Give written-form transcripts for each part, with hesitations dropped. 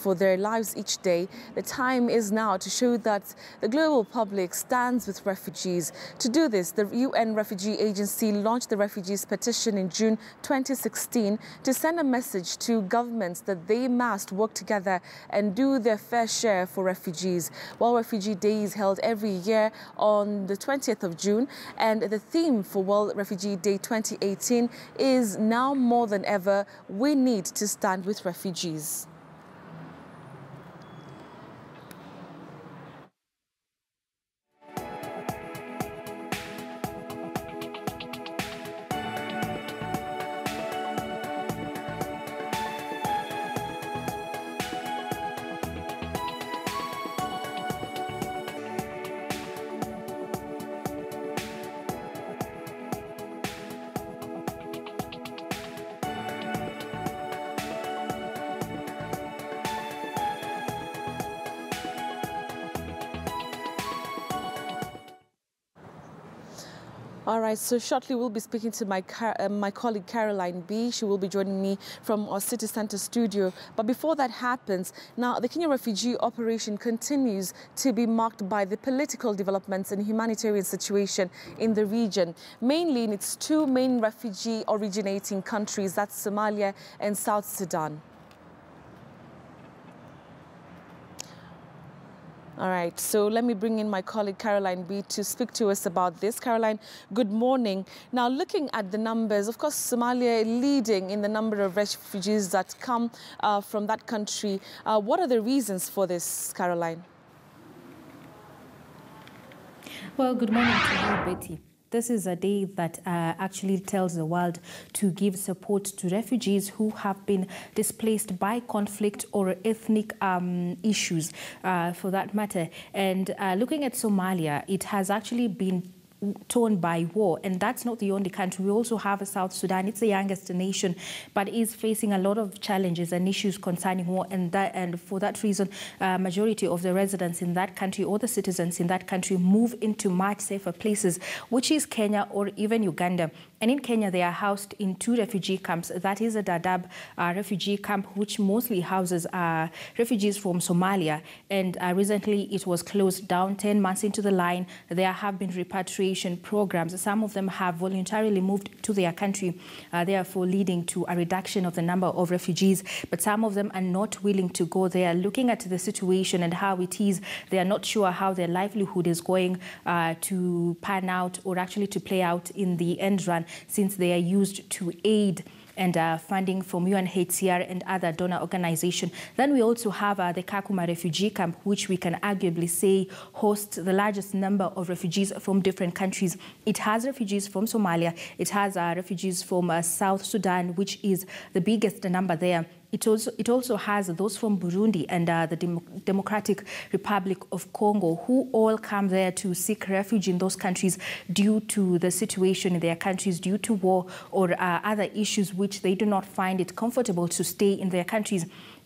for their lives each day, the time is now to show that the global public stands with refugees. To do this, the UN Refugee Agency launched the Refugees Petition in June 2016 to send a message to governments that they must work together and do their fair share for refugees. World Refugee Day is held every year on the 20th of June, and the theme for World Refugee Day 2018 is now more than ever, we need to stand with refugees. All right, so shortly we'll be speaking to my colleague Caroline B. She will be joining me from our City Centre studio. But before that happens, now the Kenya refugee operation continues to be marked by the political developments and humanitarian situation in the region, mainly in its two main refugee originating countries, that's Somalia and South Sudan. All right, so let me bring in my colleague Caroline B to speak to us about this. Caroline, good morning. Now, looking at the numbers, of course, Somalia leading in the number of refugees that come from that country. What are the reasons for this, Caroline? Well, good morning to you, Betty. This is a day that actually tells the world to give support to refugees who have been displaced by conflict or ethnic issues, for that matter. And looking at Somalia, it has actually been torn by war, and that's not the only country. We also have South Sudan. It's the youngest nation, but is facing a lot of challenges and issues concerning war, and for that reason, majority of the residents in that country or the citizens in that country move into much safer places, which is Kenya or even Uganda. And in Kenya, they are housed in two refugee camps. That is a Dadaab refugee camp, which mostly houses refugees from Somalia. And recently, it was closed down 10 months into the line. There have been repatriation programs. Some of them have voluntarily moved to their country, therefore leading to a reduction of the number of refugees. But some of them are not willing to go there. Looking at the situation and how it is, they are not sure how their livelihood is going to pan out or actually to play out in the end run, since they are used to aid and funding from UNHCR and other donor organizations. Then we also have the Kakuma refugee camp, which we can arguably say hosts the largest number of refugees from different countries. It has refugees from Somalia. It has refugees from South Sudan, which is the biggest number there. It also has those from Burundi and the Democratic Republic of Congo, who all come there to seek refuge in those countries due to the situation in their countries, due to war or other issues which they do not find it comfortable to stay in their countries.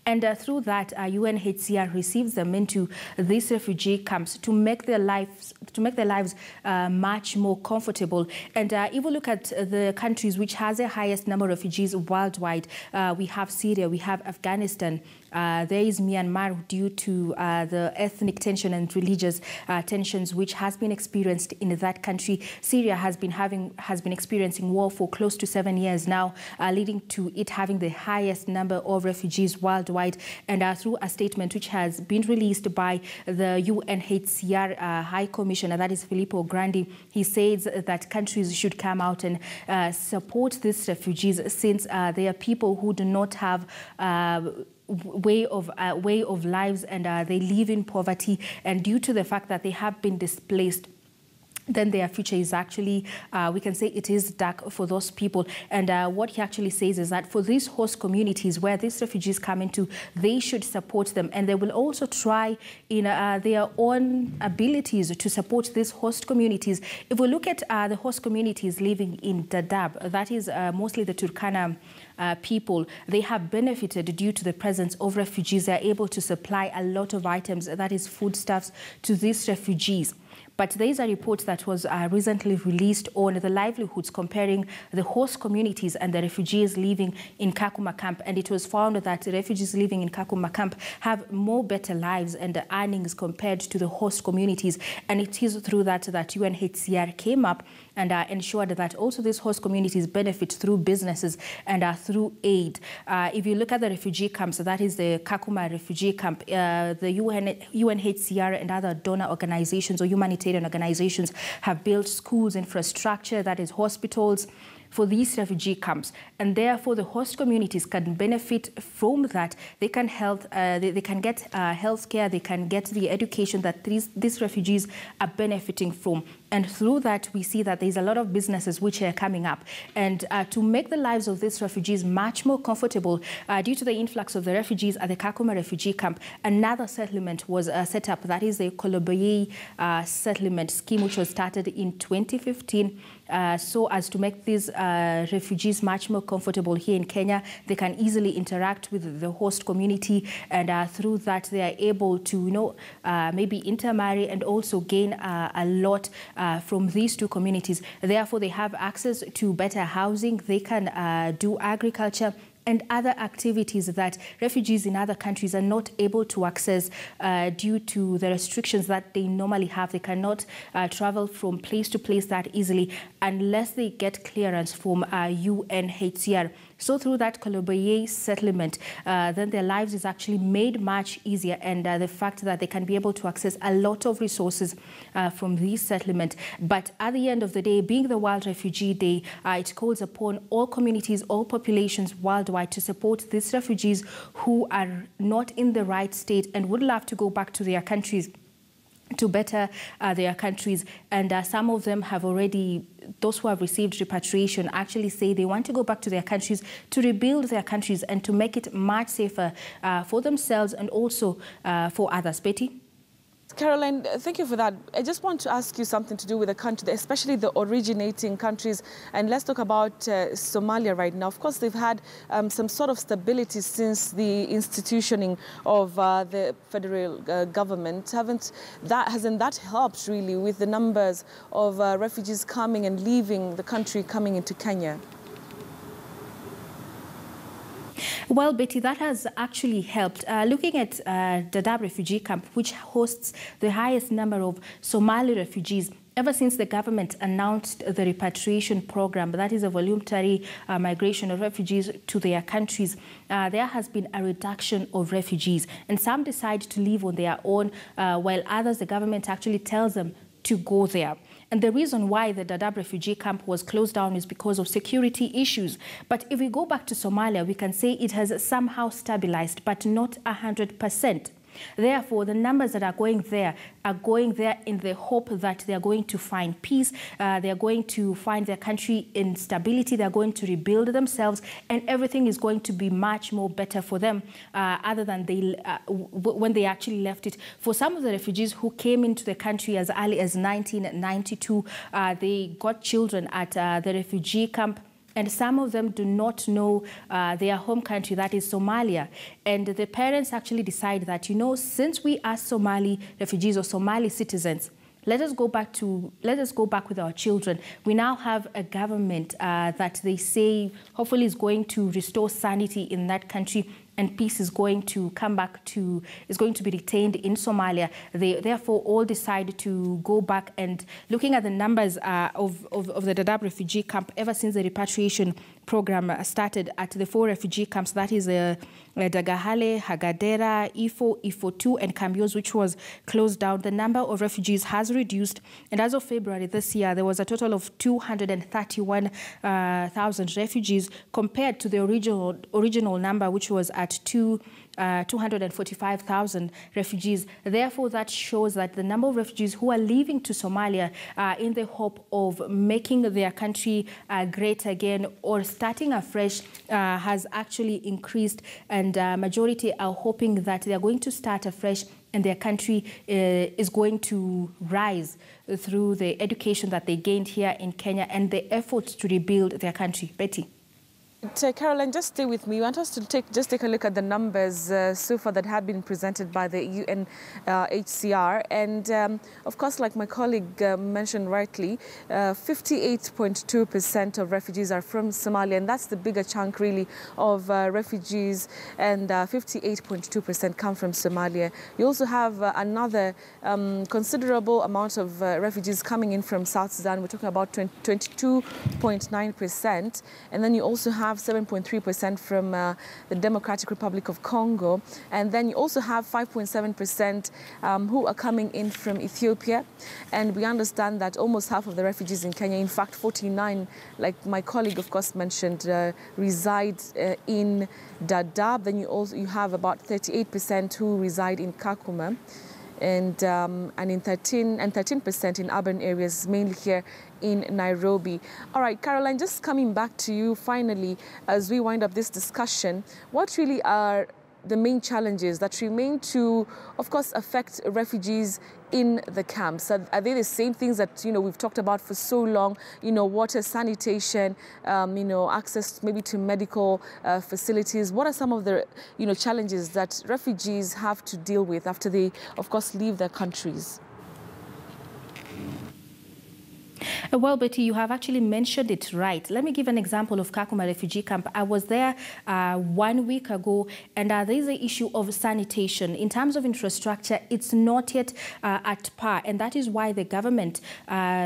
And through that, UNHCR receives them into these refugee camps to make their lives much more comfortable. And if we look at the countries which has the highest number of refugees worldwide, we have Syria, we have Afghanistan. There is Myanmar due to the ethnic tension and religious tensions which has been experienced in that country. Syria has been experiencing war for close to 7 years now, leading to it having the highest number of refugees worldwide. And through a statement which has been released by the UNHCR High Commissioner, that is Filippo Grandi, he says that countries should come out and support these refugees, since they are people who do not have way of lives, and they live in poverty, and due to the fact that they have been displaced, then their future is actually, we can say it is dark for those people. And what he actually says is that for these host communities where these refugees come into, they should support them. And they will also try in their own abilities to support these host communities. If we look at the host communities living in Dadaab, that is mostly the Turkana people, they have benefited due to the presence of refugees. They are able to supply a lot of items, that is foodstuffs, to these refugees. But there is a report that was recently released on the livelihoods comparing the host communities and the refugees living in Kakuma camp. And it was found that the refugees living in Kakuma camp have more better lives and earnings compared to the host communities. And it is through that UNHCR came up and ensured that also these host communities benefit through businesses and through aid. If you look at the refugee camps, that is the Kakuma refugee camp, the UNHCR and other donor organizations or humanitarian organizations have built schools, infrastructure, that is hospitals, for these refugee camps, and therefore the host communities can benefit from that. They can they can get health care, they can get the education that these refugees are benefiting from. And through that, we see that there's a lot of businesses which are coming up. And to make the lives of these refugees much more comfortable, due to the influx of the refugees at the Kakuma refugee camp, another settlement was set up. That is the Koloboye settlement scheme, which was started in 2015, so as to make these refugees much more comfortable here in Kenya. They can easily interact with the host community, and through that, they are able to, maybe intermarry and also gain a lot from these two communities. Therefore, they have access to better housing. They can do agriculture and other activities that refugees in other countries are not able to access due to the restrictions that they normally have. They cannot travel from place to place that easily unless they get clearance from UNHCR. So through that Koloboye settlement, then their lives is actually made much easier, and the fact that they can be able to access a lot of resources from this settlement. But at the end of the day, being the World Refugee Day, it calls upon all communities, all populations worldwide to support these refugees who are not in the right state and would love to go back to their countries, to better their countries. And some of them have already, those who have received repatriation actually say they want to go back to their countries to rebuild their countries and to make it much safer for themselves and also for others. Betty? Caroline, thank you for that. I just want to ask you something to do with the country, especially the originating countries. And let's talk about Somalia right now. Of course, they've had some sort of stability since the institutioning of the federal government. Hasn't that helped really with the numbers of refugees coming and leaving the country, coming into Kenya? Well, Betty, that has actually helped. Looking at Dadaab refugee camp, which hosts the highest number of Somali refugees, ever since the government announced the repatriation program, that is a voluntary migration of refugees to their countries, there has been a reduction of refugees. And some decide to leave on their own, while others, the government actually tells them to go there. And the reason why the Dadaab refugee camp was closed down is because of security issues. But if we go back to Somalia, we can say it has somehow stabilized, but not 100%. Therefore, the numbers that are going there in the hope that they are going to find peace, they are going to find their country in stability, they are going to rebuild themselves, and everything is going to be much more better for them other than when they actually left it. For some of the refugees who came into the country as early as 1992, they got children at the refugee camp. And some of them do not know their home country, that is Somalia. And the parents actually decide that, since we are Somali refugees or Somali citizens, let us go back with our children. We now have a government that they say hopefully is going to restore sanity in that country, and peace is going to is going to be retained in Somalia. They therefore all decide to go back. And looking at the numbers of the Dadaab refugee camp, ever since the repatriation program started at the 4 refugee camps, that is Dagahale, Hagadera, Ifo 2, and Kambios, which was closed down, the number of refugees has reduced. And as of February this year, there was a total of 231,000 refugees compared to the original number, which was at 245,000 refugees. Therefore, that shows that the number of refugees who are leaving to Somalia in the hope of making their country great again or starting afresh has actually increased, and majority are hoping that they are going to start afresh and their country is going to rise through the education that they gained here in Kenya and the efforts to rebuild their country. Betty? Caroline, just stay with me. I want us to take a look at the numbers so far that have been presented by the UNHCR. And of course, like my colleague mentioned rightly, 58.2% of refugees are from Somalia, and that's the bigger chunk really of refugees, and 58.2% come from Somalia. You also have another considerable amount of refugees coming in from South Sudan. We're talking about 22.9%, and then you also have 7.3% from the Democratic Republic of Congo, and then you also have 5.7% who are coming in from Ethiopia. And we understand that almost half of the refugees in Kenya, in fact 49, like my colleague of course mentioned, reside in Dadaab. Then you have about 38% who reside in Kakuma, and 13% in urban areas, mainly here in Nairobi. All right, Caroline, just coming back to you finally as we wind up this discussion, what really are the main challenges that remain to, of course, affect refugees in the camps? Are they the same things that, we've talked about for so long, water, sanitation, access maybe to medical facilities? What are some of the, challenges that refugees have to deal with after they, of course, leave their countries? Well, Betty, you have actually mentioned it right. Let me give an example of Kakuma refugee camp. I was there 1 week ago, and there is an issue of sanitation. In terms of infrastructure, it's not yet at par, and that is why the government,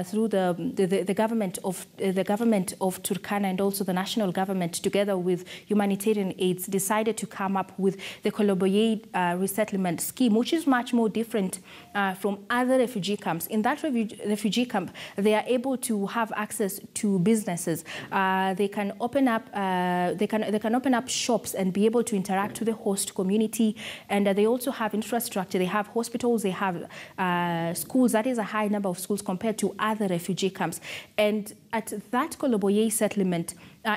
through the government of Turkana and also the national government, together with humanitarian aids, decided to come up with the Koloboye resettlement scheme, which is much more different from other refugee camps. In that refugee camp, they are able to have access to businesses. They can open up shops and be able to interact with the host community, and they also have infrastructure. They have hospitals, they have schools. That is a high number of schools compared to other refugee camps. And at that Koloboye settlement,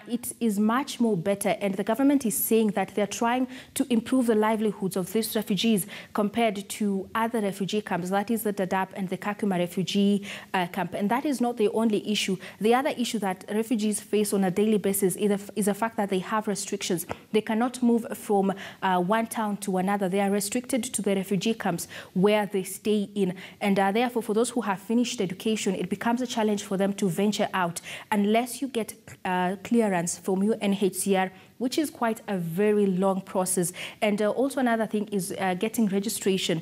it is much more better, and the government is saying that they're trying to improve the livelihoods of these refugees compared to other refugee camps. That is the Dadaab and the Kakuma refugee camp, and that is not the only issue. The other issue that refugees face on a daily basis is the fact that they have restrictions. They cannot move from one town to another. They are restricted to the refugee camps where they stay in, and therefore for those who have finished education, it becomes a challenge for them to venture out unless you get clearance from UNHCR, which is quite a very long process. And also another thing is getting registration.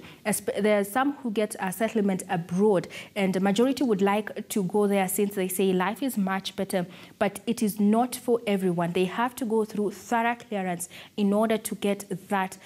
There are some who get a settlement abroad, and the majority would like to go there since they say life is much better, but it is not for everyone. They have to go through thorough clearance in order to get that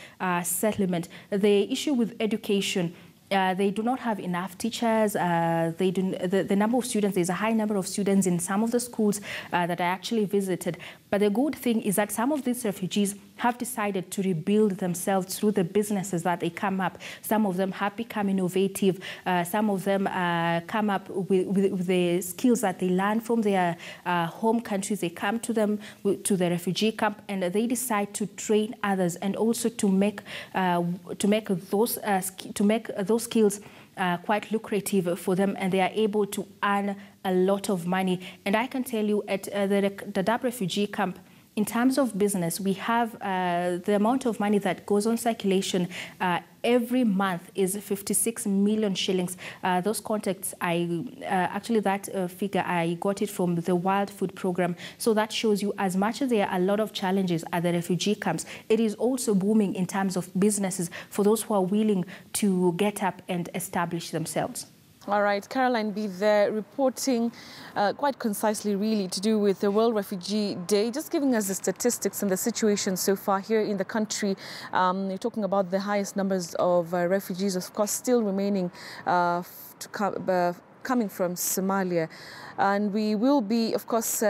settlement. The issue with education, they do not have enough teachers. The number of students, there's a high number of students in some of the schools that I actually visited. But the good thing is that some of these refugees have decided to rebuild themselves through the businesses that they come up. Some of them have become innovative. Some of them come up with the skills that they learn from their home countries. They come to them, to the refugee camp, and they decide to train others and also to make those skills quite lucrative for them, and they are able to earn a lot of money. And I can tell you at the Dadaab refugee camp, in terms of business, we have the amount of money that goes on circulation every month is 56 million shillings. Those contacts, that figure, I got it from the World Food Program. So that shows you, as much as there are a lot of challenges at the refugee camps, it is also booming in terms of businesses for those who are willing to get up and establish themselves. All right, Caroline B there reporting quite concisely really to do with the World Refugee Day, just giving us the statistics and the situation so far here in the country. You're talking about the highest numbers of refugees, of course, still remaining coming from Somalia. And we will be, of course,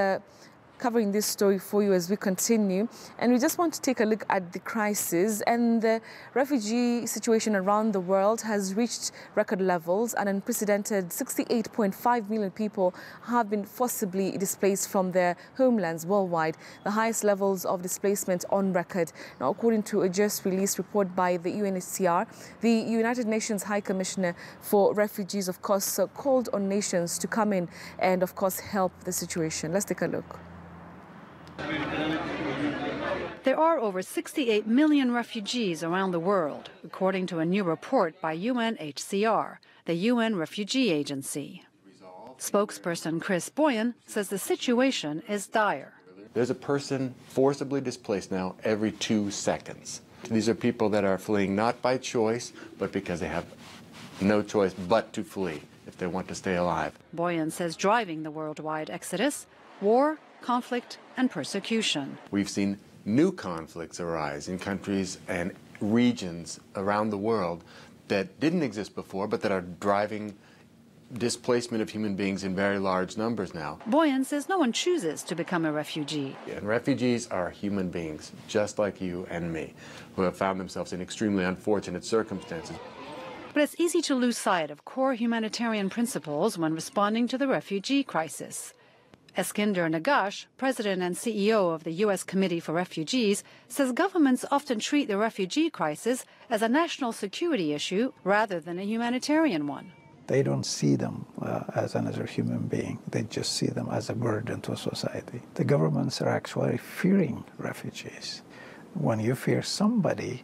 covering this story for you as we continue. And we just want to take a look at the crisis, and the refugee situation around the world has reached record levels. An unprecedented 68.5 million people have been forcibly displaced from their homelands worldwide, the highest levels of displacement on record. Now, according to a just released report by the UNHCR, the United Nations High Commissioner for Refugees, of course, called on nations to come in and, of course, help the situation. Let's take a look. There are over 68 million refugees around the world, according to a new report by UNHCR, the UN Refugee Agency. Spokesperson Chris Boyan says the situation is dire. There's a person forcibly displaced now every 2 seconds. These are people that are fleeing not by choice, but because they have no choice but to flee if they want to stay alive. Boyan says driving the worldwide exodus, war, conflict, and persecution. We've seen new conflicts arise in countries and regions around the world that didn't exist before, but that are driving displacement of human beings in very large numbers now. Boyan says no one chooses to become a refugee. And refugees are human beings, just like you and me, who have found themselves in extremely unfortunate circumstances. But it's easy to lose sight of core humanitarian principles when responding to the refugee crisis. Eskinder Nagash, president and CEO of the U.S. Committee for Refugees, says governments often treat the refugee crisis as a national security issue rather than a humanitarian one. They don't see them as another human being. They just see them as a burden to society. The governments are actually fearing refugees. When you fear somebody,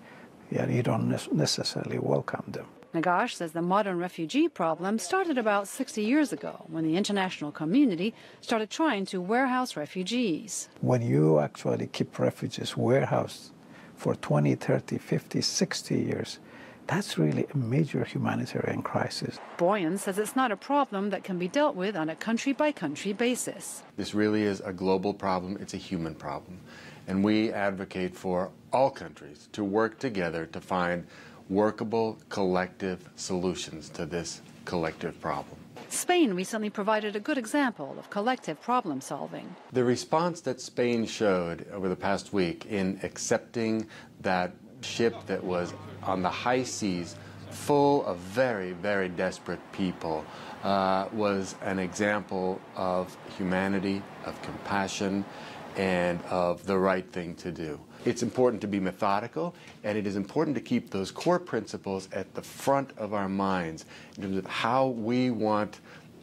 you don't necessarily welcome them. Nagash says the modern refugee problem started about 60 years ago when the international community started trying to warehouse refugees. When you actually keep refugees warehoused for 20, 30, 50, 60 years, that's really a major humanitarian crisis. Boyan says it's not a problem that can be dealt with on a country-by-country basis. This really is a global problem. It's a human problem. And we advocate for all countries to work together to find workable, collective solutions to this collective problem. Spain recently provided a good example of collective problem solving. The response that Spain showed over the past week in accepting that ship that was on the high seas full of very, very desperate people was an example of humanity, of compassion, and of the right thing to do. It's important to be methodical, and it is important to keep those core principles at the front of our minds in terms of how we want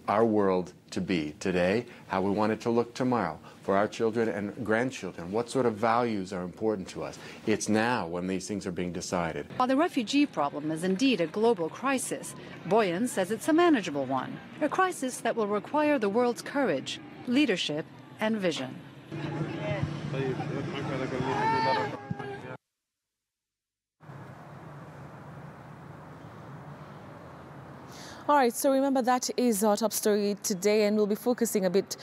our world to be today, how we want it to look tomorrow, for our children and grandchildren. What sort of values are important to us? It's now when these things are being decided. While the refugee problem is indeed a global crisis, Boyan says it's a manageable one, a crisis that will require the world's courage, leadership, and vision. All right, so remember that is our top story today, and we'll be focusing a bit